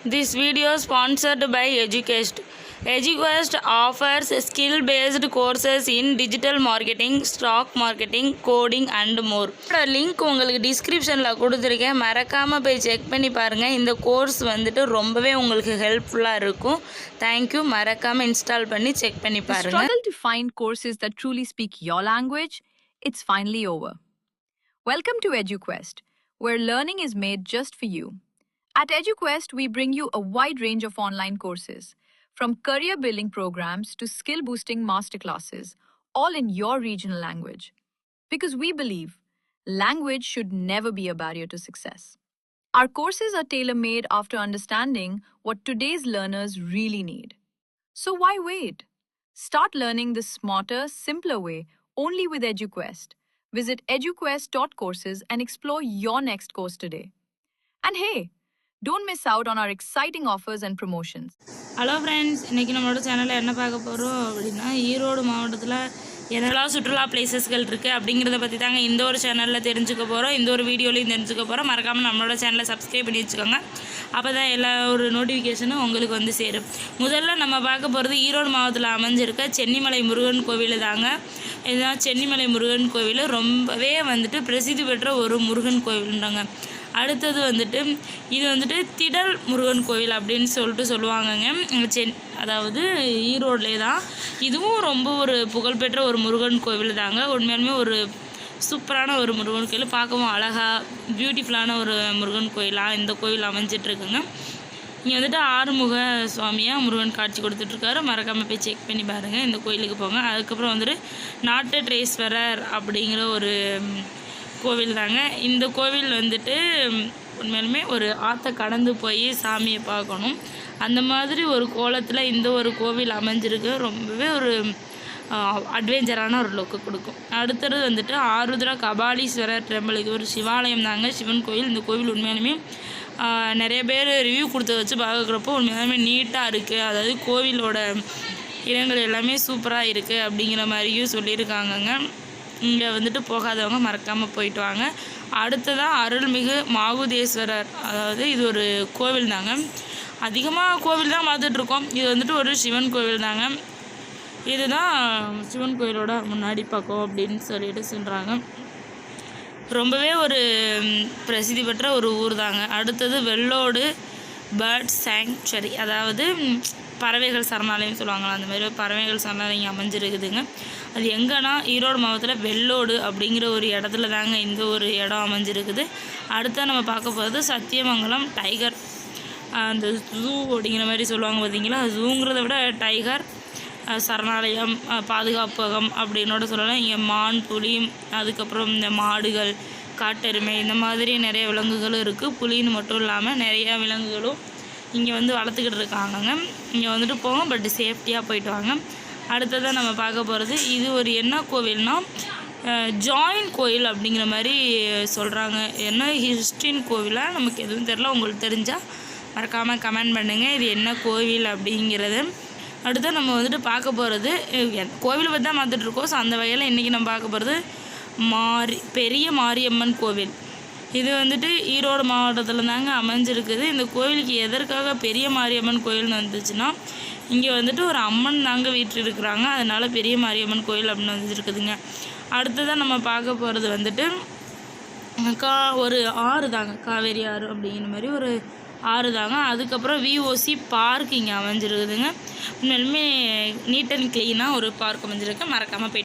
This video is sponsored by EduQuest. EduQuest offers skill-based courses in digital marketing, stock marketing, coding and more. Link உங்களுக்கு டிஸ்கிரிப்ஷனில் கொடுத்துருக்கேன், மறக்காமல் போய் check பண்ணி பாருங்கள். இந்த கோர்ஸ் வந்துட்டு ரொம்பவே உங்களுக்கு ஹெல்ப்ஃபுல்லாக இருக்கும். தேங்க்யூ. மறக்காமல் இன்ஸ்டால் பண்ணி செக் பண்ணி பாருங்கள். Struggle to find courses that truly speak your language? It's finally over. Welcome to EduQuest, where learning is made just for you. At EduQuest, we bring you a wide range of online courses, from career building programs to skill boosting masterclasses, all in your regional language. Because we believe language should never be a barrier to success. Our courses are tailor-made after understanding what today's learners really need. So why wait? Start learning the smarter, simpler way only with EduQuest. Visit eduquest.courses and explore your next course today. And hey, don't miss out on our exciting offers and promotions. Hello friends, இன்றைக்கி நம்மளோட சேனலில் என்ன பார்க்க போகிறோம் அப்படின்னா, ஈரோடு மாவட்டத்தில் என்னெல்லாம் சுற்றுலா பிளேசஸ்கள் இருக்குது அப்படிங்கிறத பற்றி தாங்க இந்த ஒரு சேனலில் தெரிஞ்சுக்க போகிறோம். இந்த ஒரு வீடியோலையும் தெரிஞ்சுக்க போகிறோம். மறக்காமல் நம்மளோட சேனலை சப்ஸ்கிரைப் பண்ணி வச்சுக்கோங்க. அப்போ தான் எல்லா ஒரு நோட்டிஃபிகேஷனும் உங்களுக்கு வந்து சேரும். முதல்ல நம்ம பார்க்க போகிறது ஈரோடு மாவட்டத்தில் அமைஞ்சிருக்க சென்னிமலை முருகன் கோவில் தாங்க. இதுதான் சென்னிமலை முருகன் கோவில். ரொம்பவே வந்துட்டு பிரசித்தி பெற்ற ஒரு முருகன் கோவில்ன்றாங்க. அடுத்தது வந்துட்டு இது வந்துட்டு திடல் முருகன் கோவில் அப்படின்னு சொல்லுவாங்கங்க. அதாவது ஈரோட்லே தான். இதுவும் ரொம்ப ஒரு புகழ்பெற்ற ஒரு முருகன் கோவில் தாங்க. உண்மையாலுமே ஒரு சூப்பரான ஒரு முருகன் கோவில், பார்க்கவும் அழகாக பியூட்டிஃபுல்லான ஒரு முருகன் கோயிலாக இந்த கோவில் அமைஞ்சிட்ருக்குங்க. இங்கே வந்துட்டு ஆறுமுக சுவாமியாக முருகன் காட்சி கொடுத்துட்ருக்காரு. மறக்காமல் போய் செக் பண்ணி பாருங்கள், இந்த கோயிலுக்கு போங்க. அதுக்கப்புறம் வந்துட்டு நாட்டட்ரேஸ்வரர் அப்படிங்கிற ஒரு கோவில் தாங்க. இந்த கோவில் வந்துட்டு உண்மையிலுமே ஒரு ஆற்றை கடந்து போய் சாமியை பார்க்கணும். அந்த மாதிரி ஒரு கோலத்தில் இந்த ஒரு கோவில் அமைஞ்சிருக்கு. ரொம்பவே ஒரு அட்வென்ச்சரான ஒரு லுக்கு கொடுக்கும். அடுத்தது வந்துட்டு ஆருத்ரா கபாலீஸ்வரர் டெம்பிள். இது ஒரு சிவாலயம் தாங்க, சிவன் கோவில். இந்த கோவில் உண்மையாலுமே நிறைய பேர் ரிவ்யூ கொடுத்து வச்சு பார்க்குறப்போ உண்மையாலுமே நீட்டாக இருக்குது. அதாவது கோவிலோட இடங்கள் எல்லாமே சூப்பராக இருக்குது அப்படிங்கிற மாதிரியும் சொல்லியிருக்காங்கங்க. இங்கே வந்துட்டு போகாதவங்க மறக்காமல் போயிட்டு வாங்க. அடுத்ததான் அருள்மிகு மாகுதேஸ்வரர். அதாவது இது ஒரு கோவில் தாங்க. அதிகமாக கோவில் தான் பார்த்துட்ருக்கோம். இது வந்துட்டு ஒரு சிவன் கோவில் தாங்க. இதுதான் சிவன் கோயிலோட முன்னாடி பக்கம் அப்படின்னு சொல்லிட்டு சொல்கிறாங்க. ரொம்பவே ஒரு பிரசித்தி பெற்ற ஒரு ஊர் தாங்க. அடுத்தது வெள்ளோடு பேர்ட் சாங்சுரி, அதாவது பறவைகள் சரணாலயம் சொல்லுவாங்களா, அந்த மாதிரி பறவைகள் சரணாலயம் அமைஞ்சிருக்குதுங்க. அது எங்கன்னா ஈரோடு மாவட்டத்தில் வெள்ளோடு அப்படிங்கிற ஒரு இடத்துல தாங்க இந்த ஒரு இடம் அமைஞ்சிருக்குது. அடுத்த நம்ம பார்க்க போகிறது சத்தியமங்கலம் டைகர், அந்த ஜூ அப்படிங்கிற மாதிரி சொல்லுவாங்க பார்த்தீங்களா. ஜூங்கிறத விட டைகர் சரணாலயம், பாதுகாப்பகம் அப்படின்னோட சொல்லலாம். இங்கே மான், புலி, அதுக்கப்புறம் இந்த மாடுகள், காட்டெருமை, இந்த மாதிரி நிறைய விலங்குகளும் இருக்குது. புலின்னு மட்டும் இல்லாமல் நிறையா விலங்குகளும் இங்கே வந்து வளர்த்துக்கிட்டு இருக்காங்கங்க. இங்கே வந்துட்டு போங்க, பட் சேஃப்டியாக போயிட்டு வாங்க. அடுத்ததான் நம்ம பார்க்க போகிறது இது ஒரு என்ன கோவில்னா ஜாயின் கோயில் அப்படிங்கிற மாதிரி சொல்கிறாங்க. என்ன ஹிஸ்ட்ரின் கோவிலாக நமக்கு எதுவும் தெரில. உங்களுக்கு தெரிஞ்சால் மறக்காமல் கமெண்ட் பண்ணுங்கள் இது என்ன கோவில் அப்படிங்கிறது. அடுத்து நம்ம வந்துட்டு பார்க்க போகிறது கோவிலை பற்றி தான் பார்த்துட்ருக்கோம். ஸோ அந்த வகையில் இன்றைக்கி நம்ம பார்க்க போகிறது பெரிய மாரியம்மன் கோவில். இது வந்துட்டு ஈரோடு மாவட்டத்தில் தாங்க அமைஞ்சிருக்குது. இந்த கோவிலுக்கு எதற்காக பெரிய மாரியம்மன் கோயில்னு வந்துச்சுன்னா, இங்கே வந்துட்டு ஒரு அம்மன் தாங்க வீட்டில் இருக்கிறாங்க. அதனால் பெரிய மாரியம்மன் கோயில் அப்படின்னு வந்துருக்குதுங்க. அடுத்ததான் நம்ம பார்க்க போகிறது வந்துட்டு ஒரு ஆறு தாங்க, காவேரி ஆறு அப்படிங்கிற மாதிரி ஒரு ஆறு தாங்க. அதுக்கப்புறம் விஓசி பார்க் இங்கே அமைஞ்சிருக்குதுங்க. உண்மையிலுமே நீட் அண்ட் க்ளீனாக ஒரு பார்க் அமைஞ்சிருக்கு. மறக்காமல் போய்